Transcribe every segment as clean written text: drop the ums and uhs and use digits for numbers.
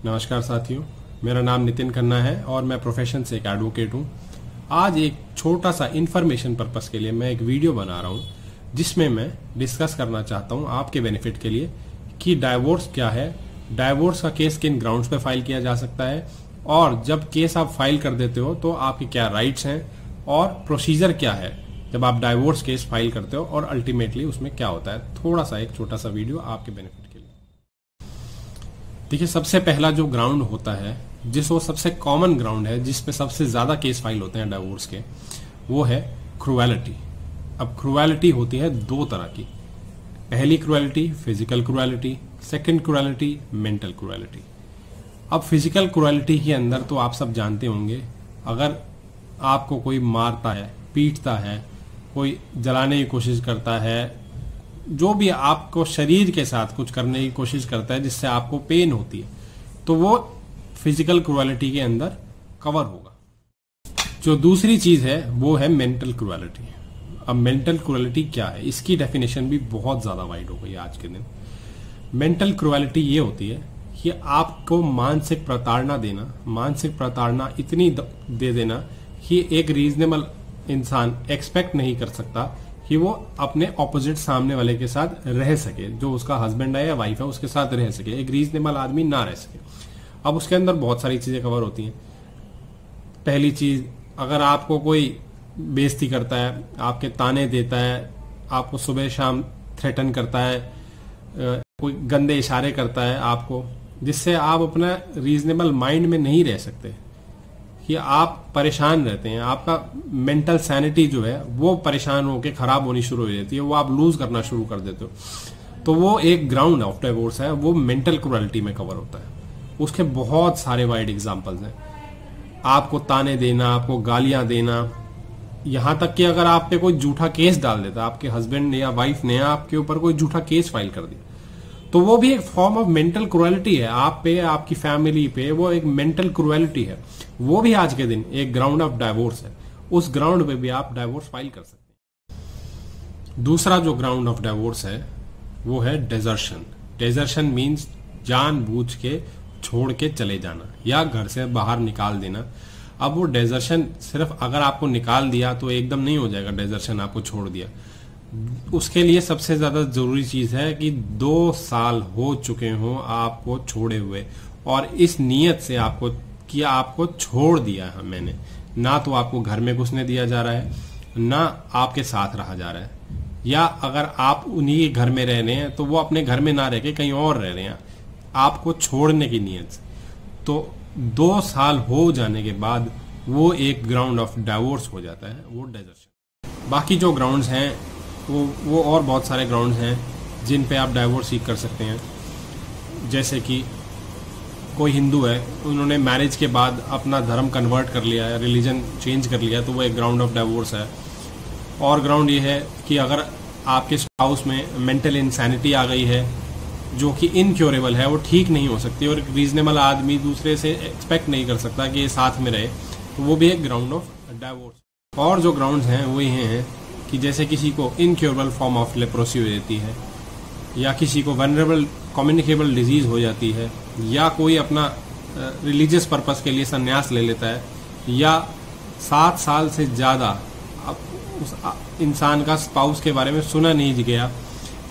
नमस्कार साथियों, मेरा नाम नितिन खन्ना है और मैं प्रोफेशन से एक एडवोकेट हूँ। आज एक छोटा सा इन्फॉर्मेशन पर्पस के लिए मैं एक वीडियो बना रहा हूँ जिसमें मैं डिस्कस करना चाहता हूँ आपके बेनिफिट के लिए कि डाइवोर्स क्या है, डाइवोर्स का केस किन ग्राउंड्स पे फाइल किया जा सकता है और जब केस आप फाइल कर देते हो तो आपके क्या राइट्स हैं और प्रोसीजर क्या है जब आप डाइवोर्स केस फाइल करते हो और अल्टीमेटली उसमें क्या होता है। थोड़ा सा एक छोटा सा वीडियो आपके बेनिफिट के लिए। देखिए, सबसे पहला जो ग्राउंड होता है वो सबसे कॉमन ग्राउंड है जिसपे सबसे ज्यादा केस फाइल होते हैं डाइवोर्स के, वो है क्रूएलिटी। अब क्रूएलिटी होती है दो तरह की। पहली cruelty physical cruelty, second cruelty mental cruelty. अब फिजिकल क्रूएलिटी के अंदर तो आप सब जानते होंगे, अगर आपको कोई मारता है, पीटता है, कोई जलाने की कोशिश करता है, जो भी आपको शरीर के साथ कुछ करने की कोशिश करता है जिससे आपको पेन होती है, तो वो फिजिकल क्रूएलिटी के अंदर कवर होगा। जो दूसरी चीज है वो है मेंटल क्रूएलिटी। अब मेंटल क्रूएलिटी क्या है, इसकी डेफिनेशन भी बहुत ज्यादा वाइड हो गई है आज के दिन। मेंटल क्रूएलिटी ये होती है कि आपको मानसिक प्रताड़ना देना, मानसिक प्रताड़ना इतनी दे देना कि एक रीजनेबल इंसान एक्सपेक्ट नहीं कर सकता कि वो अपने ऑपोजिट सामने वाले के साथ रह सके, जो उसका हस्बैंड है या वाइफ है उसके साथ रह सके, एक रीजनेबल आदमी ना रह सके। अब उसके अंदर बहुत सारी चीजें कवर होती हैं। पहली चीज, अगर आपको कोई बेइज्जती करता है, आपके ताने देता है, आपको सुबह शाम थ्रेटन करता है, कोई गंदे इशारे करता है आपको, जिससे आप अपना रीजनेबल माइंड में नहीं रह सकते, कि आप परेशान रहते हैं, आपका मेंटल सैनिटी जो है वो परेशान होकर खराब होनी शुरू हो जाती है, वो आप लूज करना शुरू कर देते हो, तो वो एक ग्राउंड ऑफ डाइवोर्स है, वो मेंटल क्रूएलिटी में कवर होता है। उसके बहुत सारे वाइड एग्जांपल्स हैं। आपको ताने देना, आपको गालियां देना, यहां तक कि अगर आप पे कोई झूठा केस डाल देता, आपके हस्बैंड ने या वाइफ ने आपके ऊपर कोई झूठा केस फाइल कर दिया, तो वो भी एक फॉर्म ऑफ मेंटल क्रूएलिटी है। आप पे, आपकी फैमिली पे वो एक मेंटल क्रूएलिटी है। वो भी आज के दिन एक ग्राउंड ऑफ डाइवोर्स है। उस ग्राउंड पे भी आप डाइवोर्स फाइल कर सकते हैं। दूसरा जो ग्राउंड ऑफ डाइवोर्स है वो है डेजर्शन। डेजर्शन मीन्स जानबूझ के छोड़ के चले जाना या घर से बाहर निकाल देना। अब वो डेजर्शन सिर्फ अगर आपको निकाल दिया तो एकदम नहीं हो जाएगा डेजर्शन, आपको छोड़ दिया। उसके लिए सबसे ज्यादा जरूरी चीज है कि 2 साल हो चुके हो आपको छोड़े हुए और इस नियत से आपको किया, आपको छोड़ दिया है मैंने, ना तो आपको घर में घुसने दिया जा रहा है, ना आपके साथ रहा जा रहा है, या अगर आप उन्हीं के घर में रह रहे हैं तो वो अपने घर में ना रह के कहीं और रह रहे हैं, आपको छोड़ने की नियत से। तो 2 साल हो जाने के बाद वो एक ग्राउंड ऑफ डाइवोर्स हो जाता है, वो डेजर्शन। बाकी जो ग्राउंड्स हैं वो और बहुत सारे ग्राउंड्स हैं जिन पे आप डाइवोर्स सीख कर सकते हैं। जैसे कि कोई हिंदू है, उन्होंने मैरिज के बाद अपना धर्म कन्वर्ट कर लिया है, रिलीजन चेंज कर लिया, तो वो एक ग्राउंड ऑफ डाइवोर्स है। और ग्राउंड ये है कि अगर आपके स्पाउस में मेंटल इंसैनिटी आ गई है जो कि इनक्योरेबल है, वो ठीक नहीं हो सकती और एक रीजनेबल आदमी दूसरे से एक्सपेक्ट नहीं कर सकता कि ये साथ में रहे, तो वो भी एक ग्राउंड ऑफ डाइवोर्स। और जो ग्राउंड्स हैं वो ये हैं कि जैसे किसी को इनक्योरेबल फॉर्म ऑफ लेप्रोसी हो जाती है, या किसी को वनरेबल कम्युनिकेबल डिजीज हो जाती है, या कोई अपना रिलीजियस पर्पस के लिए संन्यास ले लेता है, या 7 साल से ज्यादा उस इंसान का स्पाउस के बारे में सुना नहीं गया,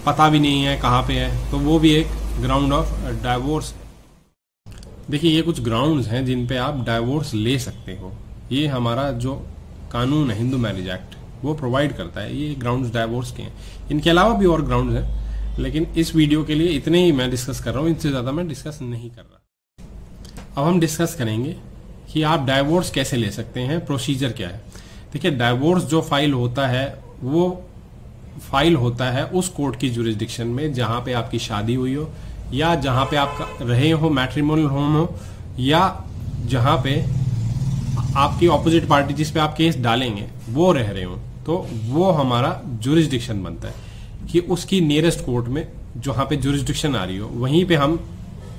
पता भी नहीं है कहाँ पे है, तो वो भी एक ग्राउंड ऑफ डाइवोर्स है। देखिए, ये कुछ ग्राउंड्स हैं जिन पे आप डाइवोर्स ले सकते हो। ये हमारा जो कानून है, हिंदू मैरिज एक्ट, वो प्रोवाइड करता है। ये ग्राउंड्स डाइवोर्स के हैं। इनके अलावा भी और ग्राउंड्स हैं, लेकिन इस वीडियो के लिए इतने ही मैं डिस्कस कर रहा हूँ, इनसे ज्यादा मैं डिस्कस नहीं कर रहा। अब हम डिस्कस करेंगे कि आप डाइवोर्स कैसे ले सकते हैं, प्रोसीजर क्या है। देखिए, डाइवोर्स जो फाइल होता है वो फाइल होता है उस कोर्ट की जुरिस्डिक्शन में जहां पे आपकी शादी हुई हो, या जहां पे आप रहे हो, मैट्रिमोनियल होम हो, या जहां पे आपकी ऑपोजिट पार्टी जिस पे आप केस डालेंगे वो रह रहे हो, तो वो हमारा जुरिस्डिक्शन बनता है कि उसकी नियरेस्ट कोर्ट में जहां पे जुरिस्डिक्शन आ रही हो वहीं पे हम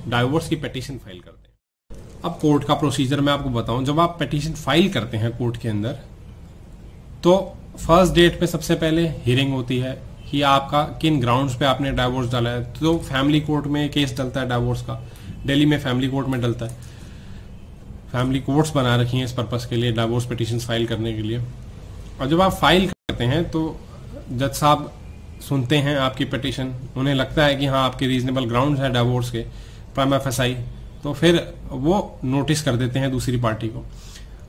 डाइवोर्स की पिटीशन फाइल करते हैं। अब कोर्ट का प्रोसीजर मैं आपको बताऊं। जब आप पिटीशन फाइल करते हैं कोर्ट के अंदर, तो फर्स्ट डेट पे सबसे पहले हियरिंग होती है कि आपका किन ग्राउंड्स पे आपने डाइवोर्स डाला है। तो फैमिली कोर्ट में केस डलता है डाइवोर्स का। दिल्ली में फैमिली कोर्ट में डलता है। फैमिली कोर्ट्स बना रखी हैं इस पर्पस के लिए, डाइवोर्स पिटीशन फाइल करने के लिए। और जब आप फाइल करते हैं तो जज साहब सुनते हैं आपकी पिटीशन, उन्हें लगता है कि हाँ आपके रीजनेबल ग्राउंड्स हैं डाइवोर्स के, प्राइमा फेसाई, तो फिर वो नोटिस कर देते हैं दूसरी पार्टी को।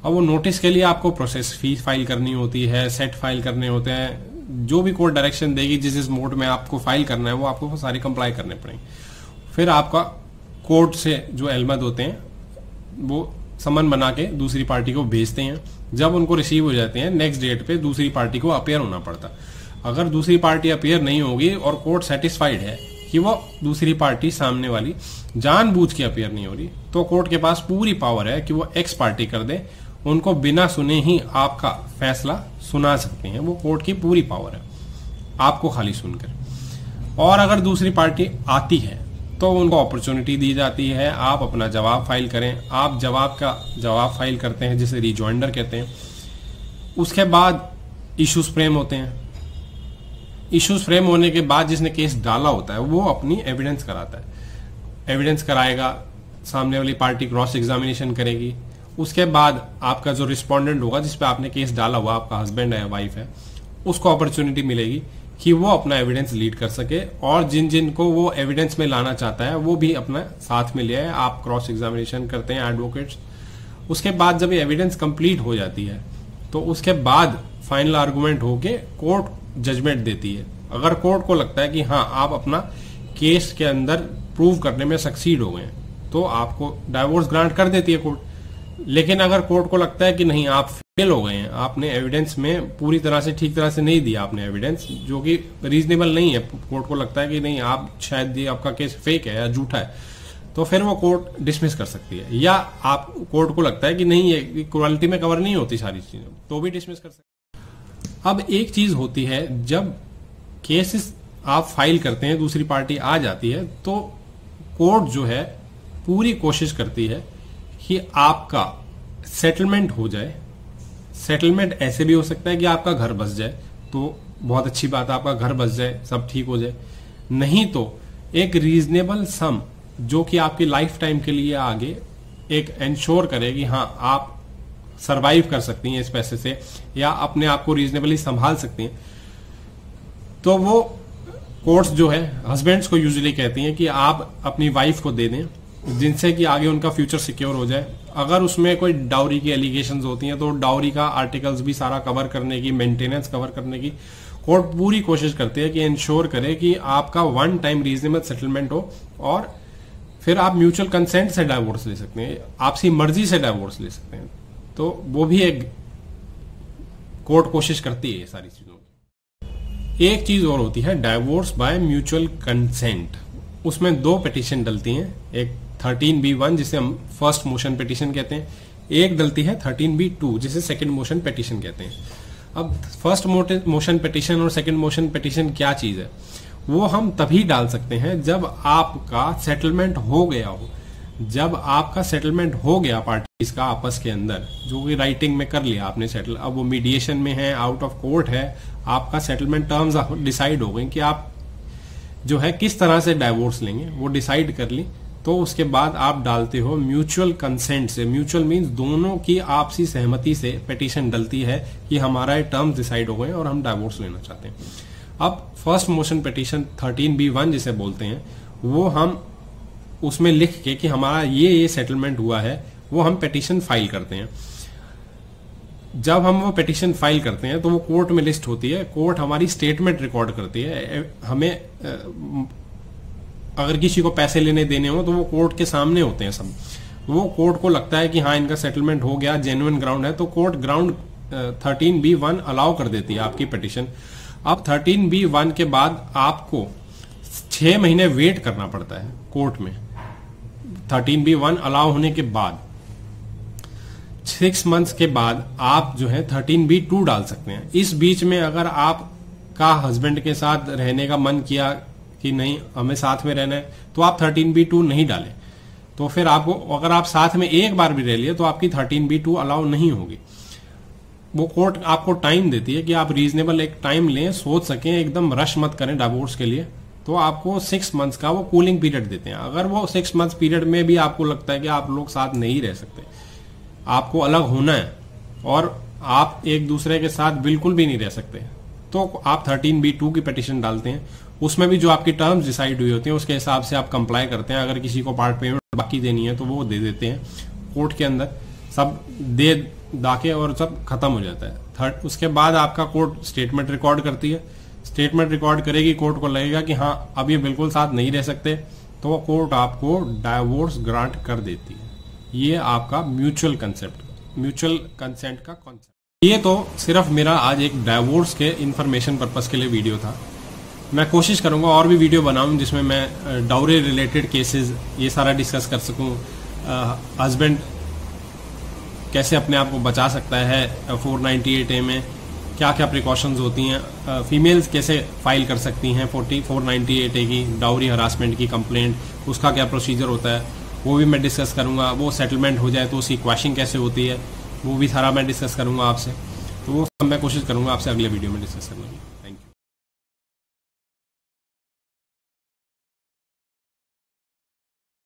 और वो नोटिस के लिए आपको प्रोसेस फी फाइल करनी होती है, सेट फाइल करने होते हैं, जो भी कोर्ट डायरेक्शन देगी जिस जिस मोड में आपको फाइल करना है वो आपको सारे कंप्लाई करने पड़ेंगे। फिर आपका कोर्ट से जो एलमद होते हैं वो समन बना के दूसरी पार्टी को भेजते हैं। जब उनको रिसीव हो जाते हैं नेक्स्ट डेट पे दूसरी पार्टी को अपेयर होना पड़ता। अगर दूसरी पार्टी अपेयर नहीं होगी और कोर्ट सेटिस्फाइड है कि वो दूसरी पार्टी सामने वाली जानबूझ के अपेयर नहीं हो रही, तो कोर्ट के पास पूरी पावर है कि वो एक्स पार्टी कर दे, उनको बिना सुने ही आपका फैसला सुना सकते हैं। वो कोर्ट की पूरी पावर है आपको खाली सुनकर। और अगर दूसरी पार्टी आती है तो उनको अपॉर्चुनिटी दी जाती है, आप अपना जवाब फाइल करें। आप जवाब फाइल करते हैं जिसे रिजॉइंडर कहते हैं। उसके बाद इश्यूज फ्रेम होते हैं। इश्यूज फ्रेम होने के बाद जिसने केस डाला होता है वो अपनी एविडेंस कराता है। एविडेंस कराएगा, सामने वाली पार्टी क्रॉस एग्जामिनेशन करेगी। उसके बाद आपका जो रिस्पोंडेंट होगा जिस पे आपने केस डाला हुआ, आपका हस्बैंड है, वाइफ है, उसको अपॉर्चुनिटी मिलेगी कि वो अपना एविडेंस लीड कर सके। और जिन जिन को वो एविडेंस में लाना चाहता है वो भी अपना साथ में ले आए। आप क्रॉस एग्जामिनेशन करते हैं एडवोकेट्स। उसके बाद जब ये एविडेंस कंप्लीट हो जाती है तो उसके बाद फाइनल आर्गुमेंट होके कोर्ट जजमेंट देती है। अगर कोर्ट को लगता है कि हाँ आप अपना केस के अंदर प्रूव करने में सक्सीड हो गए तो आपको डाइवोर्स ग्रांट कर देती है कोर्ट। लेकिन अगर कोर्ट को लगता है कि नहीं आप फेल हो गए हैं, आपने एविडेंस में पूरी तरह से ठीक तरह से नहीं दिया, आपने एविडेंस जो कि रीजनेबल नहीं है, कोर्ट को लगता है कि नहीं आप शायद ये आपका केस फेक है या झूठा है, तो फिर वो कोर्ट डिसमिस कर सकती है। या आप कोर्ट को लगता है कि नहीं ये इक्वालिटी में कवर नहीं होती सारी चीजें, तो भी डिसमिस कर सकती है। अब एक चीज होती है, जब केसेस आप फाइल करते हैं, दूसरी पार्टी आ जाती है, तो कोर्ट जो है पूरी कोशिश करती है कि आपका सेटलमेंट हो जाए। सेटलमेंट ऐसे भी हो सकता है कि आपका घर बस जाए, तो बहुत अच्छी बात है, आपका घर बस जाए, सब ठीक हो जाए। नहीं तो एक रीजनेबल सम जो कि आपकी लाइफ टाइम के लिए आगे एक इंश्योर करे कि हाँ आप सरवाइव कर सकती हैं इस पैसे से, या अपने आप को रीजनेबली संभाल सकती हैं, तो वो कोर्ट्स जो है हस्बैंड्स को यूजुअली कहती हैं कि आप अपनी वाइफ को दे दें, जिनसे कि आगे उनका फ्यूचर सिक्योर हो जाए। अगर उसमें कोई डाउरी की एलिगेशंस होती हैं तो डाउरी का आर्टिकल्स भी सारा कवर करने की, मेंटेनेंस कवर करने की कोर्ट पूरी कोशिश करती है कि इंश्योर करे कि आपका वन टाइम रीजनेबल सेटलमेंट हो, और फिर आप म्यूचुअल कंसेंट से डाइवोर्स ले सकते हैं, आपसी मर्जी से डाइवोर्स ले सकते हैं। तो वो भी एक कोर्ट कोशिश करती है ये सारी चीजों की। एक चीज और होती है डाइवोर्स बाय म्यूचुअल कंसेंट। उसमें दो पिटीशन डलती हैं, एक 13B1 जिसे हम फर्स्ट मोशन पिटीशन कहते हैं, एक डलती है 13B2 जिसे सेकंड मोशन पिटीशन कहते हैं। अब फर्स्ट मोशन पिटीशन और सेकंड मोशन पिटीशन क्या चीज है, वो हम तभी डाल सकते हैं जब आपका सेटलमेंट हो गया हो। जब आपका सेटलमेंट हो गया पार्टीज का आपस के अंदर, जो कि राइटिंग में कर लिया आपने सेटल, अब वो मीडिएशन में है, आउट ऑफ कोर्ट है, आपका सेटलमेंट टर्म्स डिसाइड हो गए कि आप जो है किस तरह से डाइवोर्स लेंगे, वो डिसाइड कर ली, तो उसके बाद आप डालते हो म्यूचुअल कंसेंट से। म्यूचुअल मींस दोनों की आपसी सहमति से पिटीशन डलती है कि हमारा टर्म्स डिसाइड हो गए और हम डाइवोर्स लेना चाहते हैं। अब फर्स्ट मोशन पिटीशन 13B1 जिसे बोलते हैं, वो हम उसमें लिख के कि हमारा ये सेटलमेंट हुआ है, वो हम पिटीशन फाइल करते हैं। जब हम वो पिटीशन फाइल करते हैं तो वो कोर्ट में लिस्ट होती है, कोर्ट हमारी स्टेटमेंट रिकॉर्ड करती है। हमें अगर किसी को पैसे लेने देने हो तो वो कोर्ट के सामने होते हैं सब। वो कोर्ट को लगता है कि हाँ इनका सेटलमेंट हो गया, जेन्युइन ग्राउंड है, तो कोर्ट ग्राउंड 13B1 अलाउ कर देती है आपकी पिटीशन। अब 13B1 के बाद आपको 6 महीने वेट करना पड़ता है कोर्ट में। 13B1 अलाउ होने के बाद 6 मंथ्स के बाद आप जो है 13B2 डाल सकते हैं। इस बीच में अगर आपका हस्बैंड के साथ रहने का मन किया कि नहीं हमें साथ में रहना है, तो आप 13B2 नहीं डालें। तो फिर आपको, अगर आप साथ में एक बार भी रह लिए तो आपकी 13B2 अलाउ नहीं होगी। वो कोर्ट आपको टाइम देती है कि आप रीजनेबल एक टाइम लें, सोच सकें, एकदम रश मत करें डाइवोर्स के लिए, तो आपको 6 मंथ्स का वो कूलिंग पीरियड देते हैं। अगर वो 6 मंथ्स पीरियड में भी आपको लगता है कि आप लोग साथ नहीं रह सकते, आपको अलग होना है और आप एक दूसरे के साथ बिल्कुल भी नहीं रह सकते, तो आप 13B2 की पिटीशन डालते हैं। उसमें भी जो आपकी टर्म्स डिसाइड हुई होती हैं उसके हिसाब से आप कंप्लाई करते हैं। अगर किसी को पार्ट पेमेंट बाकी देनी है तो वो दे देते हैं, कोर्ट के अंदर सब दे दाके और सब खत्म हो जाता है। उसके बाद आपका कोर्ट स्टेटमेंट रिकॉर्ड करती है। स्टेटमेंट रिकॉर्ड करेगी, कोर्ट को लगेगा कि हाँ अब ये बिल्कुल साथ नहीं रह सकते, तो कोर्ट आपको डाइवोर्स ग्रांट कर देती है। ये आपका म्यूचुअल कंसेंट का कॉन्सेप्ट। ये तो सिर्फ मेरा आज एक डाइवोर्स के इंफॉर्मेशन पर्पस के लिए वीडियो था। मैं कोशिश करूंगा और भी वीडियो बनाऊं जिसमें मैं डाउरी रिलेटेड केसेस ये सारा डिस्कस कर सकूं। हस्बैंड कैसे अपने आप को बचा सकता है 498A में, क्या क्या प्रिकॉशंस होती हैं, फीमेल्स कैसे फाइल कर सकती हैं 498A की डाउरी हरासमेंट की कंप्लेंट, उसका क्या प्रोसीजर होता है वो भी मैं डिस्कस करूंगा। वो सेटलमेंट हो जाए तो उसकी क्वैशिंग कैसे होती है वो भी सारा मैं डिस्कस करूंगा आपसे। तो वो सब मैं कोशिश करूंगा आपसे अगले वीडियो में डिस्कस करने की। Thank you.